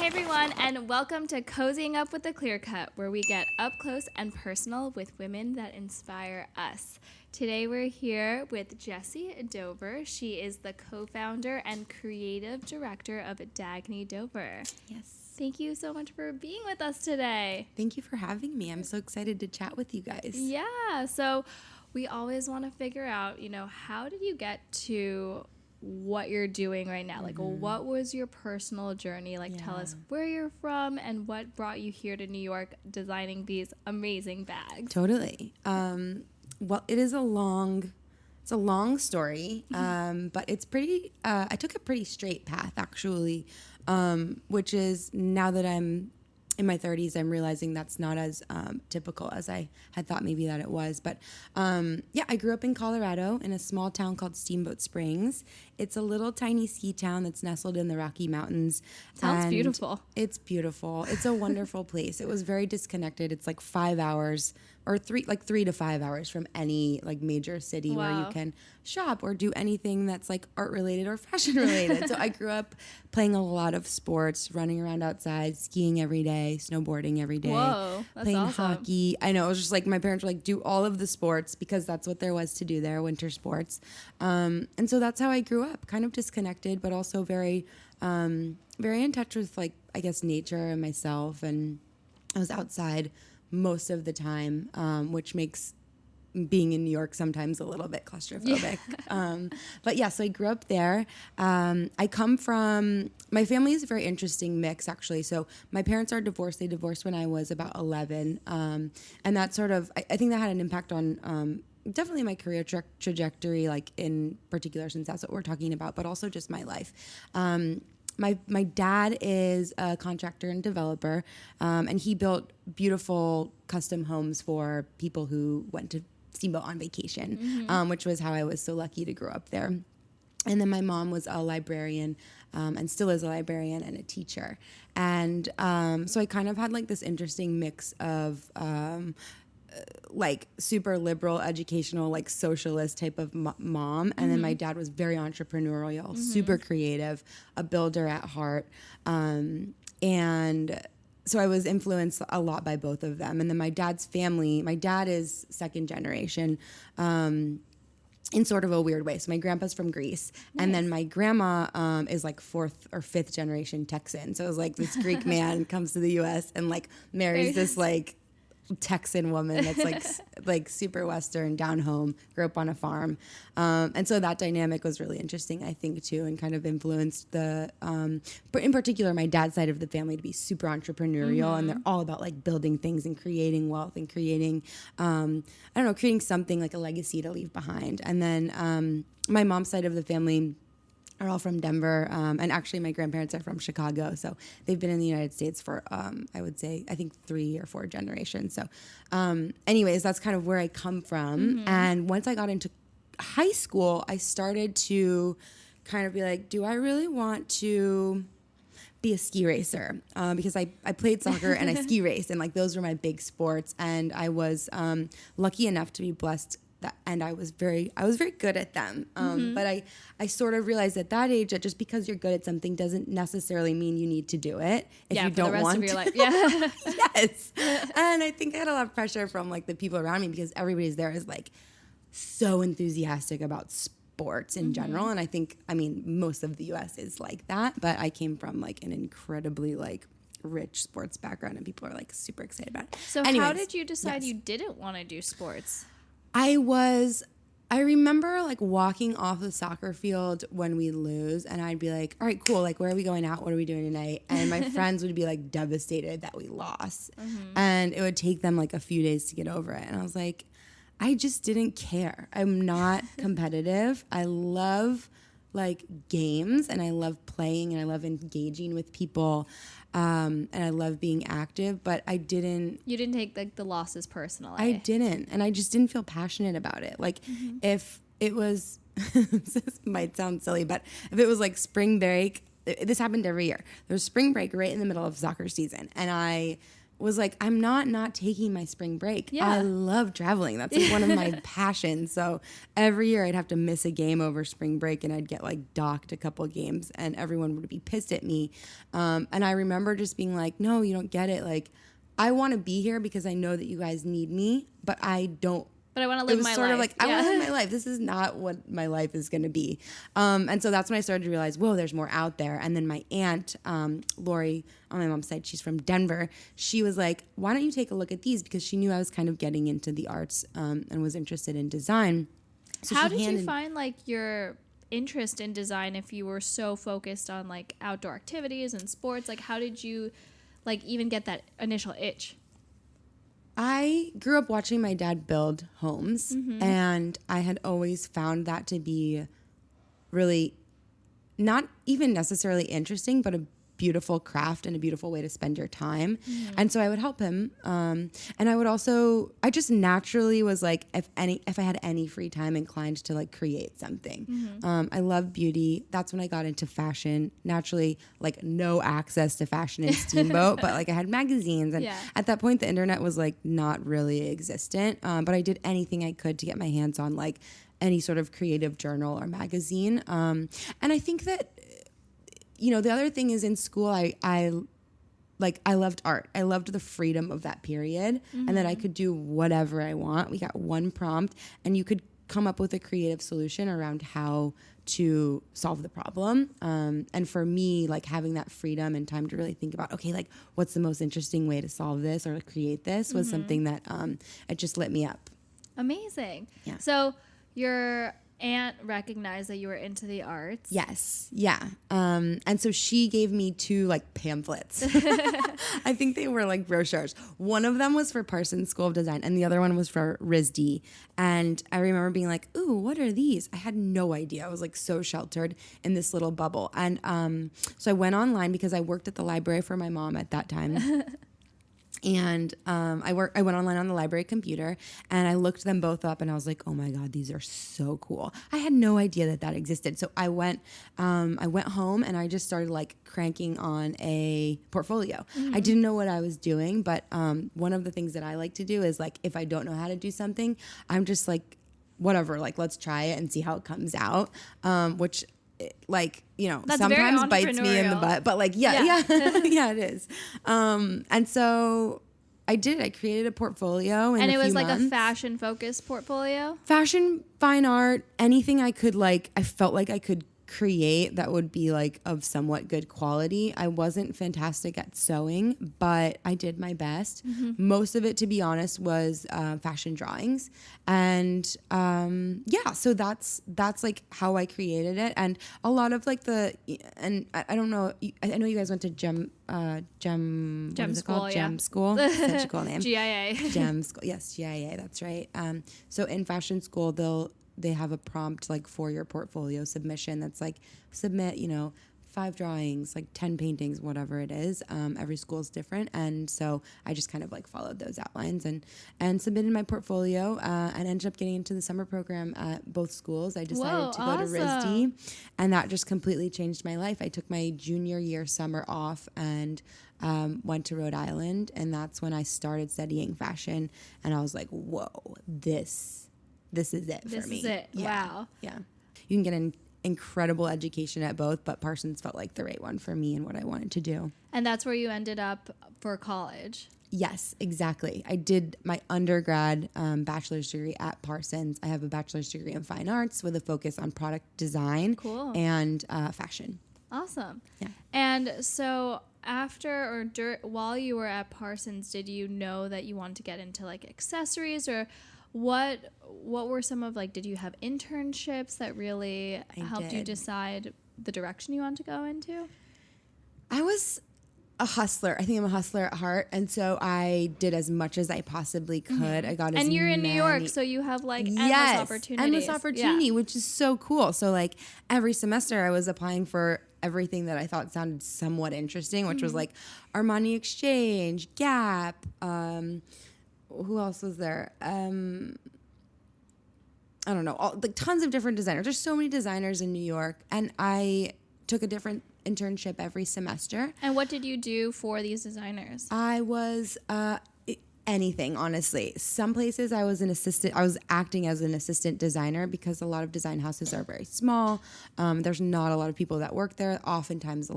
Hey everyone, and welcome to Cozying Up with the Clear Cut, where we get up close and personal with women that inspire us. Today we're here with Jessy Dover. She is the co-founder and creative director of Dagne Dover. Yes. Thank you so much for being with us today. Thank you for having me. I'm so excited to chat with you guys. Yeah, so we always want to figure out, how did you get to what you're doing right now? Like, what was your personal journey? Like, tell us where you're from and what brought you here to New York designing these amazing bags. Totally. Well, it's a long story, but it's pretty, I took a pretty straight path actually, which is now that I'm in my 30s, I'm realizing that's not as typical as I had thought maybe that it was. But I grew up in Colorado in a small town called Steamboat Springs. It's a little tiny ski town that's nestled in the Rocky Mountains. Sounds beautiful. It's beautiful. It's a wonderful place. It was very disconnected. It's like 5 hours or 3 to 5 hours from any like major city where you can shop or do anything that's like art related or fashion related. So I grew up playing a lot of sports, running around outside, skiing every day, snowboarding every day, playing awesome. Hockey. I know, it was just like my parents were like, do all of the sports because that's what there was to do there, winter sports. And so that's how I grew up, kind of disconnected, but also very, very in touch with like, I guess, nature and myself. And I was outside most of the time, which makes being in New York sometimes a little bit claustrophobic. Yeah. So I grew up there. I come from, my family is a very interesting mix actually. So my parents are divorced. They divorced when I was about 11. And that sort of, I think that had an impact on definitely my career trajectory, like in particular, since that's what we're talking about, but also just my life. My dad is a contractor and developer, and he built beautiful custom homes for people who went to Steamboat on vacation, which was how I was so lucky to grow up there. And then my mom was a librarian, and still is a librarian and a teacher. And so I kind of had like this interesting mix of like super liberal, educational, like socialist type of mom. And then my dad was very entrepreneurial, super creative, a builder at heart. And so I was influenced a lot by both of them. And then my dad's family, my dad is second generation, in sort of a weird way. So my grandpa's from Greece. Nice. And then my grandma is like fourth or fifth generation Texan. So it was like this Greek man comes to the US and like marries this like Texan woman that's like super Western, down home, grew up on a farm. And so that dynamic was really interesting, I think, too, and kind of influenced in particular, my dad's side of the family to be super entrepreneurial. And they're all about like building things and creating wealth and creating, creating something like a legacy to leave behind. And then my mom's side of the family are all from Denver, and actually my grandparents are from Chicago, so they've been in the United States for, I would say, I think 3 or 4 generations. So anyways, that's kind of where I come from. And once I got into high school, I started to kind of be like, do I really want to be a ski racer? Because I played soccer and I ski raced, and like those were my big sports, and I was lucky enough to be blessed and I was very good at them. But I sort of realized at that age that just because you're good at something doesn't necessarily mean you need to do it if you don't want to. Of your life. Yes. And I think I had a lot of pressure from like the people around me because everybody's there is like so enthusiastic about sports in general. And I think, most of the US is like that, but I came from like an incredibly like rich sports background and people are like super excited about it. So how did you decide you didn't want to do sports? I remember like walking off the soccer field when we lose and I'd be like, all right, cool. Like, where are we going out? What are we doing tonight? And my friends would be like devastated that we lost. And it would take them like a few days to get over it. And I was like, I just didn't care. I'm not competitive. I love like games and I love playing and I love engaging with people. And I love being active, but I didn't. You didn't take like the losses personally. I didn't. And I just didn't feel passionate about it. Like if it was, this might sound silly, but if it was like spring break, this happened every year. There was spring break right in the middle of soccer season. And I was like, I'm not taking my spring break. Yeah. I love traveling. That's like one of my passions. So every year I'd have to miss a game over spring break and I'd get like docked a couple games and everyone would be pissed at me. And I remember just being like, no, you don't get it. Like, I want to be here because I know that you guys need me, but I don't. But I want to live my life. It was sort of like, I want to live my life. This is not what my life is going to be. And so that's when I started to realize, whoa, there's more out there. And then my aunt, Lori, on my mom's side, she's from Denver. She was like, why don't you take a look at these? Because she knew I was kind of getting into the arts and was interested in design. So how did you find like your interest in design if you were so focused on like outdoor activities and sports? Like how did you like even get that initial itch? I grew up watching my dad build homes, and I had always found that to be really not even necessarily interesting, but a beautiful craft and a beautiful way to spend your time. And so I would help him. And I would also, I just naturally was like, if I had any free time, inclined to like create something. I love beauty. That's when I got into fashion. Naturally, like no access to Fashion and Steamboat, but like I had magazines. And at that point, the internet was like not really existent. But I did anything I could to get my hands on like any sort of creative journal or magazine. And I think that, you know, the other thing is in school, I loved art. I loved the freedom of that period and that I could do whatever I want. We got one prompt and you could come up with a creative solution around how to solve the problem. And for me, like having that freedom and time to really think about, okay, like what's the most interesting way to solve this or create this was something that it just lit me up. Amazing. Yeah. So your aunt recognized that you were into the arts. Yes. Yeah. And so she gave me 2 like pamphlets. I think they were like brochures. One of them was for Parsons School of Design and the other one was for RISD. And I remember being like, ooh, what are these? I had no idea. I was like so sheltered in this little bubble. And so I went online because I worked at the library for my mom at that time. And I went online on the library computer and I looked them both up and I was like, oh my God, these are so cool. I had no idea that existed. So I went home and I just started like cranking on a portfolio. I didn't know what I was doing, but one of the things that I like to do is like, if I don't know how to do something, I'm just like, whatever, like let's try it and see how it comes out, which like, you know, that's sometimes bites me in the butt, but like, yeah, it is. And so I did, I created a portfolio and it was like months. A fashion focused portfolio, fashion, fine art, anything I could like, I felt like I could create that would be like of somewhat good quality. I wasn't fantastic at sewing, but I did my best. Most of it, to be honest, was fashion drawings. And so that's like how I created it. And a lot of like and I don't know, I know you guys went to Gem School. Gem School. Such a cool name. GIA. Gem School. Yes, GIA. That's right. So in fashion school, they have a prompt like for your portfolio submission that's like submit, you know, 5 drawings, like 10 paintings, whatever it is. Every school is different. And so I just kind of like followed those outlines and submitted my portfolio and ended up getting into the summer program at both schools. I decided to go to RISD and that just completely changed my life. I took my junior year summer off and went to Rhode Island. And that's when I started studying fashion. And I was like, whoa, this is it for me. This is it. Yeah. Wow. Yeah. You can get an incredible education at both, but Parsons felt like the right one for me and what I wanted to do. And that's where you ended up for college. Yes, exactly. I did my undergrad bachelor's degree at Parsons. I have a bachelor's degree in fine arts with a focus on product design and fashion. Awesome. Yeah. And so after while you were at Parsons, did you know that you wanted to get into like accessories or what were some of like, did you have internships that really helped you decide the direction you want to go into? I was a hustler. I think I'm a hustler at heart. And so I did as much as I possibly could. I got and you're in New York, so you have like endless opportunities. Endless opportunity, which is so cool. So like every semester I was applying for everything that I thought sounded somewhat interesting, which was like Armani Exchange, Gap, who else was there? I don't know. Like tons of different designers. There's so many designers in New York, and I took a different internship every semester. And what did you do for these designers? I was anything, honestly. Some places I was acting as an assistant designer because a lot of design houses are very small. There's not a lot of people that work there. Oftentimes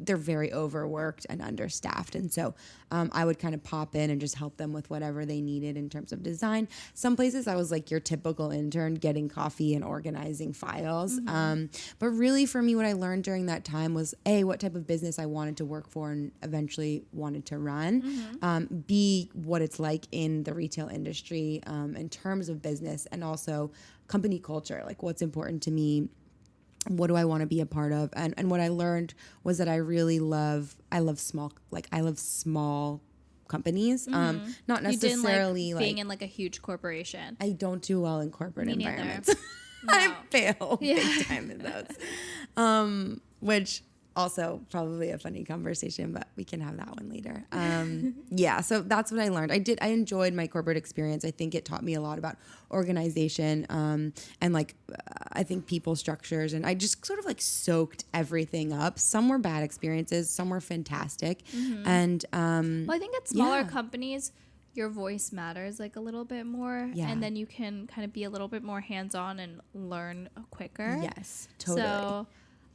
they're very overworked and understaffed. And so I would kind of pop in and just help them with whatever they needed in terms of design. Some places I was like your typical intern, getting coffee and organizing files. But really for me, what I learned during that time was A, what type of business I wanted to work for and eventually wanted to run. B, what it's like in the retail industry in terms of business, and also company culture, like what's important to me. What do I want to be a part of? And what I learned was that I love small companies. Not necessarily you didn't like being in like a huge corporation. I don't do well in corporate Me environments. No. I fail big time in those. Which also probably a funny conversation, but we can have that one later. Yeah, so that's what I learned. I enjoyed my corporate experience. I think it taught me a lot about organization and like I think people structures, and I just sort of like soaked everything up. Some were bad experiences, some were fantastic. And well, I think at smaller companies, your voice matters like a little bit more, and then you can kind of be a little bit more hands-on and learn quicker. Yes, totally. So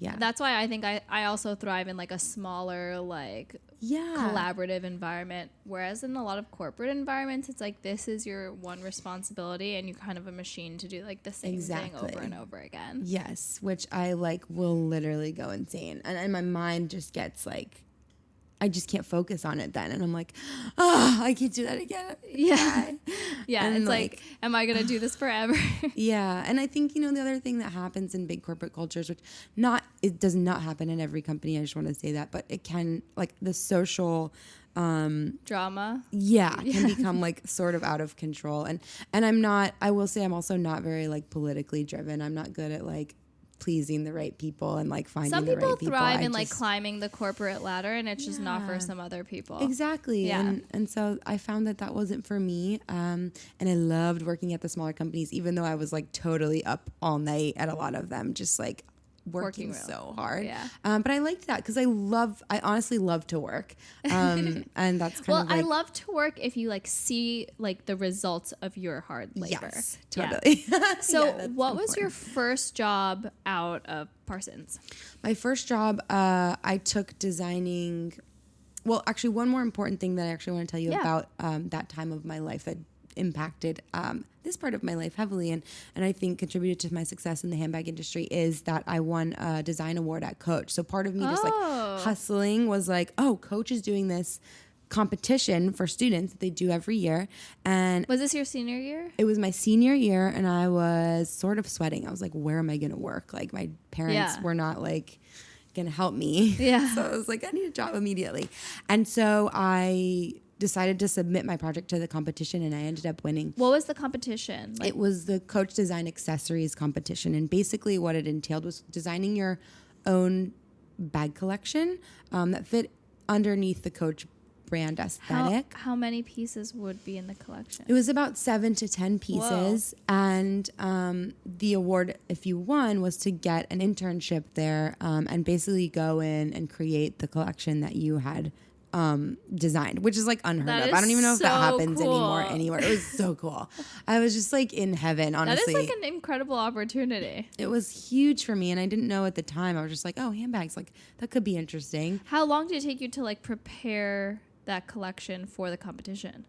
yeah, that's why I think I also thrive in like a smaller, like collaborative environment. Whereas in a lot of corporate environments, it's like this is your one responsibility, and you're kind of a machine to do like the same thing over and over again. Yes, which I like will literally go insane, and my mind just gets like, I just can't focus on it then. And I'm like, I can't do that again. Yeah. Yeah. And it's like, am I going to do this forever? Yeah. And I think, the other thing that happens in big corporate cultures, which it does not happen in every company. I just want to say that, but it can, like the social drama. Yeah. Can become like sort of out of control. And I will say I'm also not very like politically driven. I'm not good at like pleasing the right people and like finding the right people. Some people thrive in like climbing the corporate ladder, and it's just not for some other people. Exactly. Yeah. And so I found that wasn't for me. And I loved working at the smaller companies, even though I was like totally up all night at a lot of them, just like working so hard. Yeah. But I liked that because I honestly love to work. And that's kind of like, I love to work if you like see like the results of your hard labor. Yes, totally. Yeah. So what was your first job out of Parsons? My first job, I took designing. Well, actually, one more important thing that I actually want to tell you about that time of my life that impacted this part of my life heavily and I think contributed to my success in the handbag industry is that I won a design award at Coach. So part of me just like hustling was like, oh, Coach is doing this competition for students that they do every year. And was this your senior year? It was my senior year, and I was sort of sweating. I was like, where am I going to work? Like my parents were not like going to help me. Yeah. So I was like, I need a job immediately. And so I decided to submit my project to the competition, and I ended up winning. What was the competition? It was the Coach Design Accessories competition, and basically what it entailed was designing your own bag collection that fit underneath the Coach brand aesthetic. How many pieces would be in the collection? It was about 7 to 10 pieces. Whoa. And the award, if you won, was to get an internship there and basically go in and create the collection that you had designed, which is like unheard of. I don't even know if that happens anywhere. It was so cool. I was just like in heaven, honestly. That is like an incredible opportunity. It was huge for me, and I didn't know at the time. I was just like, oh, handbags, like that could be interesting. How long did it take you to like prepare that collection for the competition?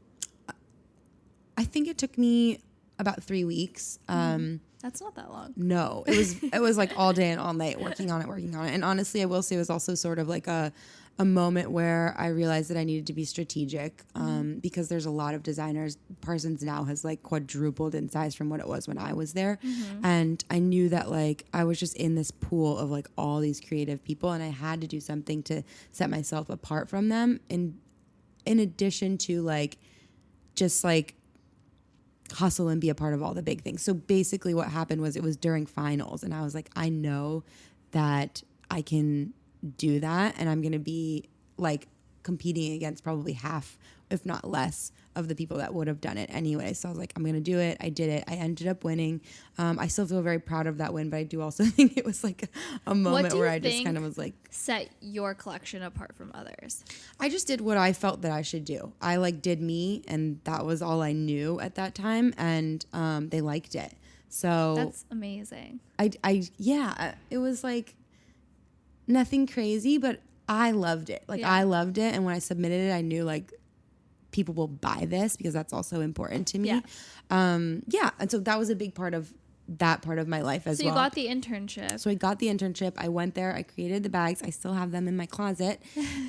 I think it took me about 3 weeks. That's not that long. No, it was like all day and all night working on it. And honestly, I will say it was also sort of like a moment where I realized that I needed to be strategic because there's a lot of designers. Parsons now has like quadrupled in size from what it was when I was there. And I knew that like I was just in this pool of like all these creative people, and I had to do something to set myself apart from them in addition to like just like hustle and be a part of all the big things. So basically what happened was it was during finals, and I was like, I know that I can do that, and I'm going to be like competing against probably half, if not less, of the people that would have done it anyway. So I was like, I'm going to do it. I did it. I ended up winning. I still feel very proud of that win, but I do also think it was like a moment where I just kind of was like, set your collection apart from others? I just did what I felt that I should do. I like did me, and that was all I knew at that time. And they liked it. So that's amazing. It was like nothing crazy, but I loved it. Like I loved it. And when I submitted it, I knew like people will buy this because that's also important to me. And so that was a big part of that part of my life as well. So you got the internship. So I got the internship. I went there. I created the bags. I still have them in my closet.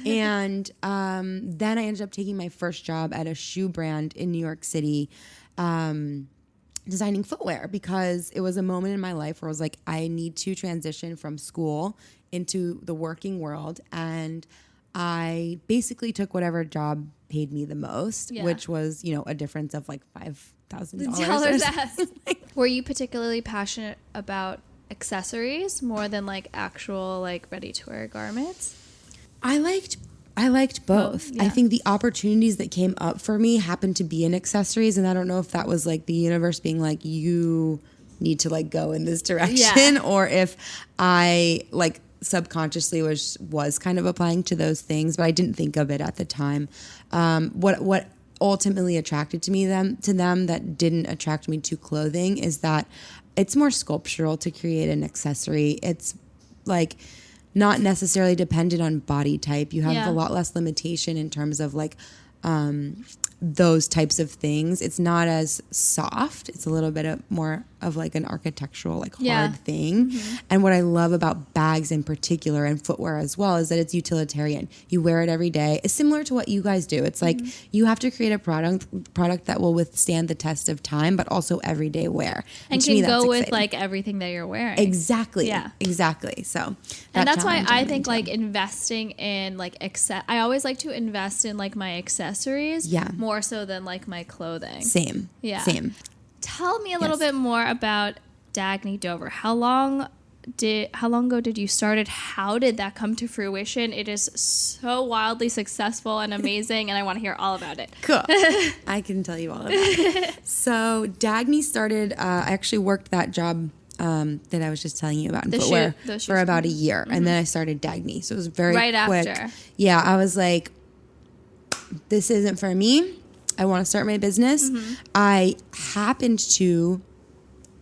And then I ended up taking my first job at a shoe brand in New York City, designing footwear, because it was a moment in my life where I was like, I need to transition from school into the working world. And I basically took whatever job paid me the most, which was, a difference of like $5,000. Were you particularly passionate about accessories more than like actual like ready to wear garments? I liked both. I think the opportunities that came up for me happened to be in accessories, and I don't know if that was like the universe being like, you need to like go in this direction, or if I like subconsciously was kind of applying to those things, but I didn't think of it at the time. What ultimately attracted to them that didn't attract me to clothing is that it's more sculptural to create an accessory. It's like not necessarily dependent on body type. You have a lot less limitation in terms of like those types of things. It's not as soft. It's a little bit more of like an architectural, like hard thing. Mm-hmm. And what I love about bags in particular, and footwear as well, is that it's utilitarian. You wear it every day. It's similar to what you guys do. It's like you have to create a product that will withstand the test of time, but also everyday wear. And can go with like everything that you're wearing. Exactly. Yeah. Exactly. So that's why I think like investing in like I always like to invest in like my accessories more so than like my clothing. Same. Tell me a little bit more about Dagne Dover. How long ago did you start it? How did that come to fruition? It is so wildly successful and amazing, and I want to hear all about it. Cool. I can tell you all about it. So Dagne started, I actually worked that job that I was just telling you about in footwear for about a year. Mm-hmm. And then I started Dagne. So it was very quick. After. Yeah, I was like, this isn't for me. I want to start my business. Mm-hmm. I happened to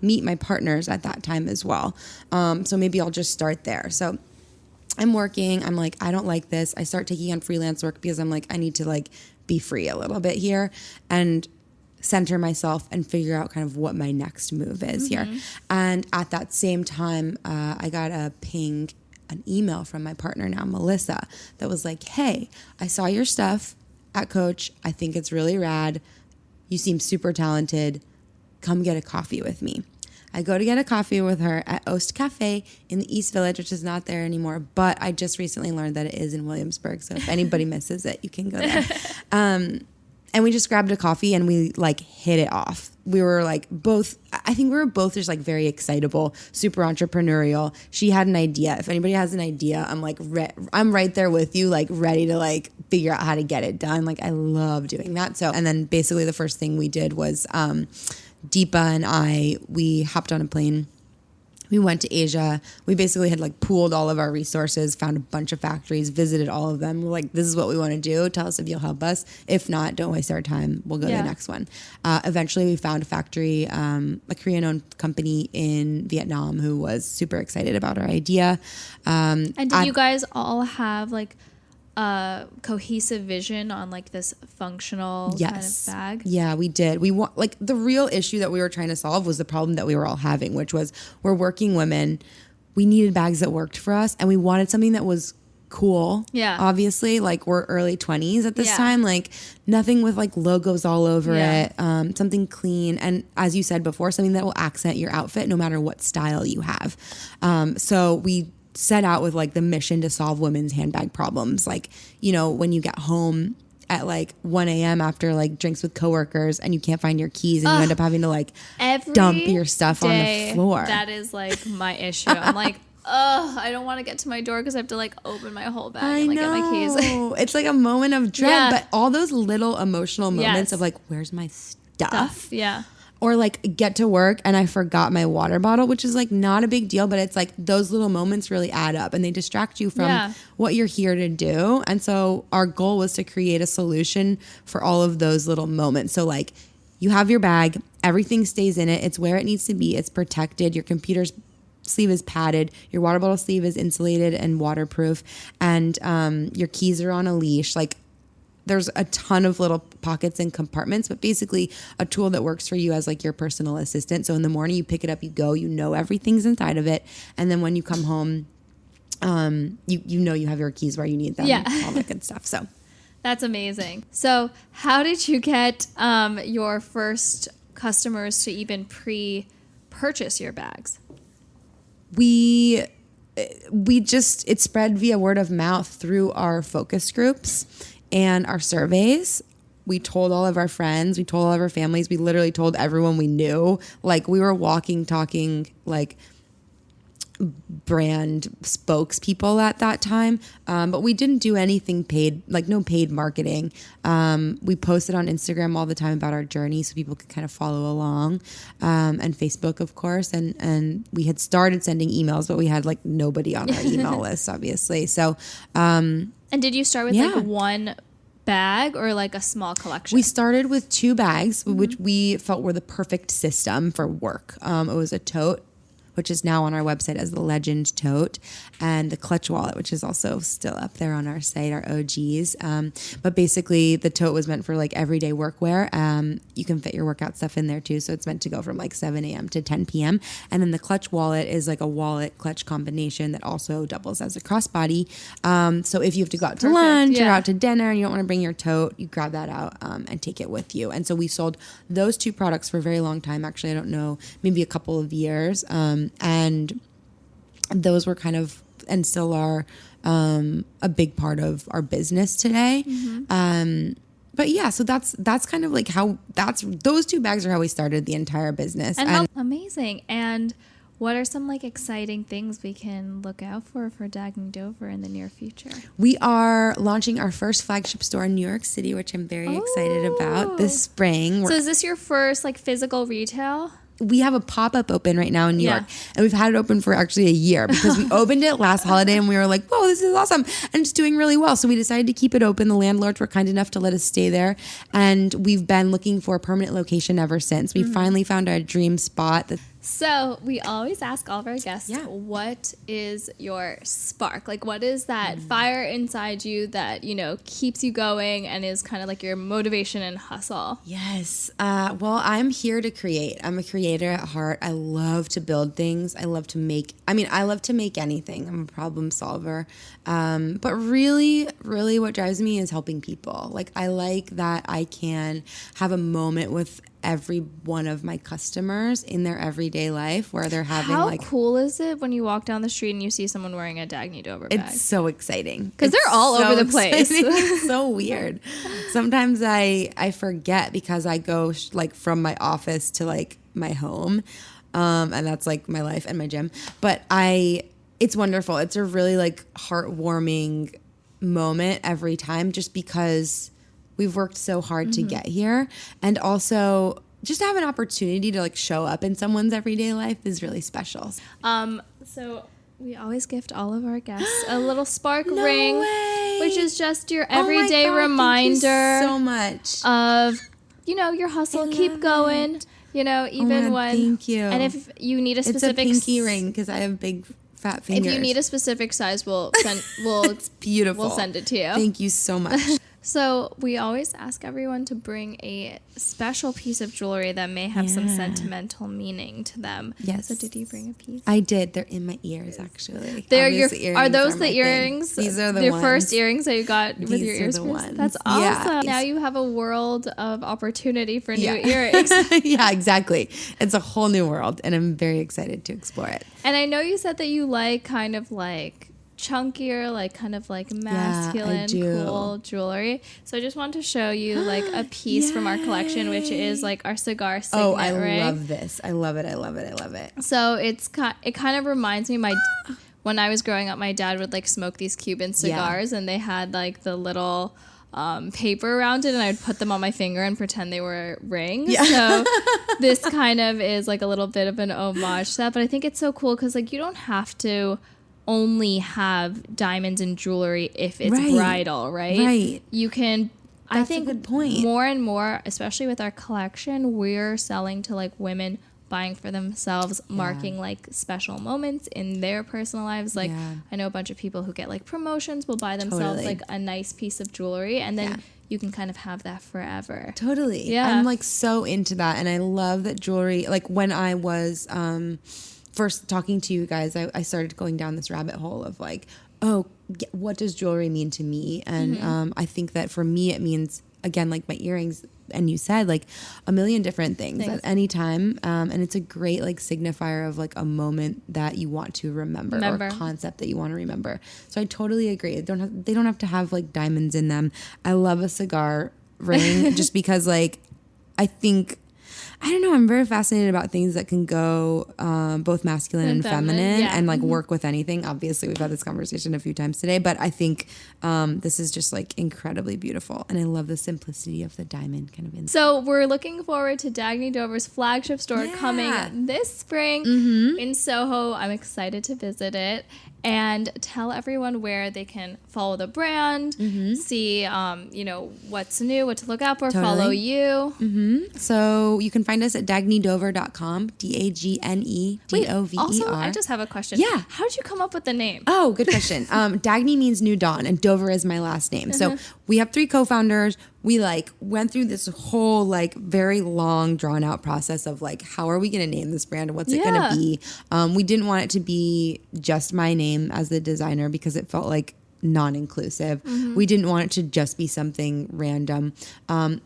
meet my partners at that time as well. So maybe I'll just start there. So I'm working. I'm like, I don't like this. I start taking on freelance work because I'm like, I need to like be free a little bit here and center myself and figure out kind of what my next move is here. And at that same time, I got an email from my partner now, Melissa, that was like, hey, I saw your stuff at Coach. I think it's really rad. You seem super talented. Come get a coffee with me. I go to get a coffee with her at Oast Cafe in the East Village, which is not there anymore, but I just recently learned that it is in Williamsburg. So if anybody misses it, you can go there. And we just grabbed a coffee and we like hit it off. We were like I think we were both just like very excitable, super entrepreneurial. She had an idea. If anybody has an idea, I'm like, I'm right there with you, like ready to like figure out how to get it done. Like I love doing that. So, and then basically the first thing we did was Deepa and we hopped on a plane. We went to Asia. We basically had like pooled all of our resources, found a bunch of factories, visited all of them. We're like, this is what we want to do. Tell us if you'll help us. If not, don't waste our time. We'll go to the next one. Eventually, we found a factory, a Korean-owned company in Vietnam who was super excited about our idea. And did you guys all have like a cohesive vision on like this functional kind of bag? Yeah, we did. We want like the real issue that we were trying to solve was the problem that we were all having, which was we're working women. We needed bags that worked for us, and we wanted something that was cool. Yeah, obviously, like we're early 20s at this time, like nothing with like logos all over it. Something clean, and as you said before, something that will accent your outfit no matter what style you have. So we set out with like the mission to solve women's handbag problems. Like, when you get home at like 1 a.m. after like drinks with coworkers and you can't find your keys and you end up having to like dump your stuff on the floor. That is like my issue. I'm like, I don't want to get to my door because I have to like open my whole bag and like know. get my keys. It's like a moment of dread, Yeah. but all those little emotional moments Yes. of like, where's my stuff? Yeah. Or like get to work and I forgot my water bottle, which is like not a big deal, but it's like those little moments really add up and they distract you from what you're here to do. And so our goal was to create a solution for all of those little moments. So like you have your bag, everything stays in it. It's where it needs to be. It's protected. Your computer's sleeve is padded. Your water bottle sleeve is insulated and waterproof. And your keys are on a leash. Like there's a ton of little pockets and compartments, but basically a tool that works for you as like your personal assistant. So in the morning you pick it up, you go, you know everything's inside of it. And then when you come home, you know you have your keys where you need them, all that good stuff. So that's amazing. So how did you get your first customers to even pre-purchase your bags? We just, it spread via word of mouth through our focus groups and our surveys. We told all of our friends, we told all of our families, we literally told everyone we knew. Like we were walking, talking like brand spokespeople at that time. But we didn't do anything paid, like no paid marketing. We posted on Instagram all the time about our journey so people could kind of follow along, and Facebook, of course. And we had started sending emails, but we had like nobody on our email list, obviously. So, and did you start with like one bag or like a small collection? We started with 2 bags, which we felt were the perfect system for work. It was a tote, which is now on our website as the Legend Tote, and the clutch wallet, which is also still up there on our site, our OGs. But basically, the tote was meant for like everyday workwear. You can fit your workout stuff in there too, so it's meant to go from like 7 a.m. to 10 p.m. And then the clutch wallet is like a wallet clutch combination that also doubles as a crossbody. So if you have to go out to lunch or out to dinner and you don't want to bring your tote, you grab that out and take it with you. And so we sold those 2 products for a very long time. Actually, I don't know, maybe a couple of years. And those were kind of, and still are, a big part of our business today. But yeah, so that's kind of like how those 2 bags are how we started the entire business. And how amazing. And what are some like exciting things we can look out for Dagne Dover in the near future? We are launching our first flagship store in New York City, which I'm very excited about this spring. So is this your first like physical retail? We have a pop-up open right now in New York, and we've had it open for actually a year because we opened it last holiday and we were like, whoa, this is awesome. And it's doing really well. So we decided to keep it open. The landlords were kind enough to let us stay there. And we've been looking for a permanent location ever since. We finally found our dream spot. So we always ask all of our guests, what is your spark? Like, what is that fire inside you that, you know, keeps you going and is kind of like your motivation and hustle? Yes. Well, I'm here to create. I'm a creator at heart. I love to build things. I love to make anything. I'm a problem solver. But really, really what drives me is helping people. Like, I like that I can have a moment with every one of my customers in their everyday life where they're having How cool is it when you walk down the street and you see someone wearing a Dagne Dover bag? It's so exciting. Because they're all over the place. It's so weird. Sometimes I forget because I go like from my office to like my home. And that's like my life and my gym. But it's wonderful. It's a really like heartwarming moment every time just because we've worked so hard to get here. And also just to have an opportunity to like show up in someone's everyday life is really special. So we always gift all of our guests a little spark No ring, way. which is just your everyday God, reminder thank you so much. of, you know, your hustle. Keep going. It. You know, even God, when. thank you. And if you need a specific. It's a pinky ring because I have big fat fingers. If you need a specific size, we'll send. It's beautiful. We'll send it to you. Thank you so much. So we always ask everyone to bring a special piece of jewelry that may have some sentimental meaning to them. Yes. So did you bring a piece? I did. They're in my ears, actually. Are those the earrings? These are the your ones. first earrings that you got with your ears the pierced? ones. That's awesome. Yeah. Now you have a world of opportunity for new earrings. Yeah, exactly. It's a whole new world, and I'm very excited to explore it. And I know you said that you like kind of like chunkier, like kind of like masculine, cool jewelry. So I just want to show you like a piece from our collection, which is like our cigar signet ring. love this. I love it. I love it. I love it. So it kind of reminds me when I was growing up, my dad would like smoke these Cuban cigars, and they had like the little paper around it, and I would put them on my finger and pretend they were rings. Yeah. So this kind of is like a little bit of an homage to that, but I think it's so cool because like you don't have to only have diamonds and jewelry if it's bridal, right? Right. You can. That's I think a good point. More and more, especially with our collection, we're selling to like women buying for themselves, marking like special moments in their personal lives. Like I know a bunch of people who get like promotions will buy themselves like a nice piece of jewelry, and then you can kind of have that forever. Totally. Yeah. I'm like so into that, and I love that jewelry. Like when I was first talking to you guys, I started going down this rabbit hole of like, oh, what does jewelry mean to me? And I think that for me, it means, again, like my earrings, and you said like a million different things at any time. And it's a great like signifier of like a moment that you want to remember. Or a concept that you want to remember. So I totally agree. They don't have to have like diamonds in them. I love a cigar ring just because like, I don't know, I'm very fascinated about things that can go both masculine and feminine and like work with anything. Obviously, we've had this conversation a few times today, but I think this is just like incredibly beautiful. And I love the simplicity of the diamond kind of inside. So we're looking forward to Dagne Dover's flagship store coming this spring in Soho. I'm excited to visit it. And tell everyone where they can follow the brand, see, what's new, what to look out for, follow you. So you can find us at dagnedover.com, DAGNEDOVER. Also, I just have a question. Yeah. How did you come up with the name? Oh, good question. Dagne means new dawn, and Dover is my last name. So we have 3 co-founders. We like went through this whole like very long drawn out process of like, how are we going to name this brand? What's it going to be? We didn't want it to be just my name as the designer because it felt like non-inclusive. We didn't want it to just be something random.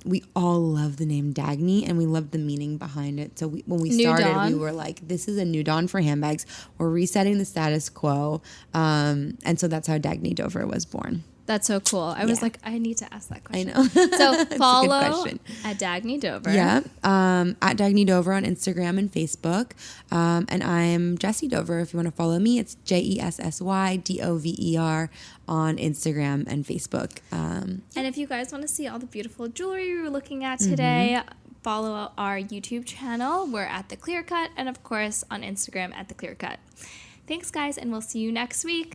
We all love the name Dagne, and we love the meaning behind it. So when we started, we were like, this is a new dawn for handbags. We're resetting the status quo. And so that's how Dagne Dover was born. That's so cool. I was like, I need to ask that question. I know. So follow at Dagne Dover. Yeah. At Dagne Dover on Instagram and Facebook. And I'm Jessy Dover. If you want to follow me, it's JESSYDOVER on Instagram and Facebook. And if you guys want to see all the beautiful jewelry we were looking at today, follow our YouTube channel. We're at The Clear Cut. And of course on Instagram at The Clear Cut. Thanks, guys, and we'll see you next week.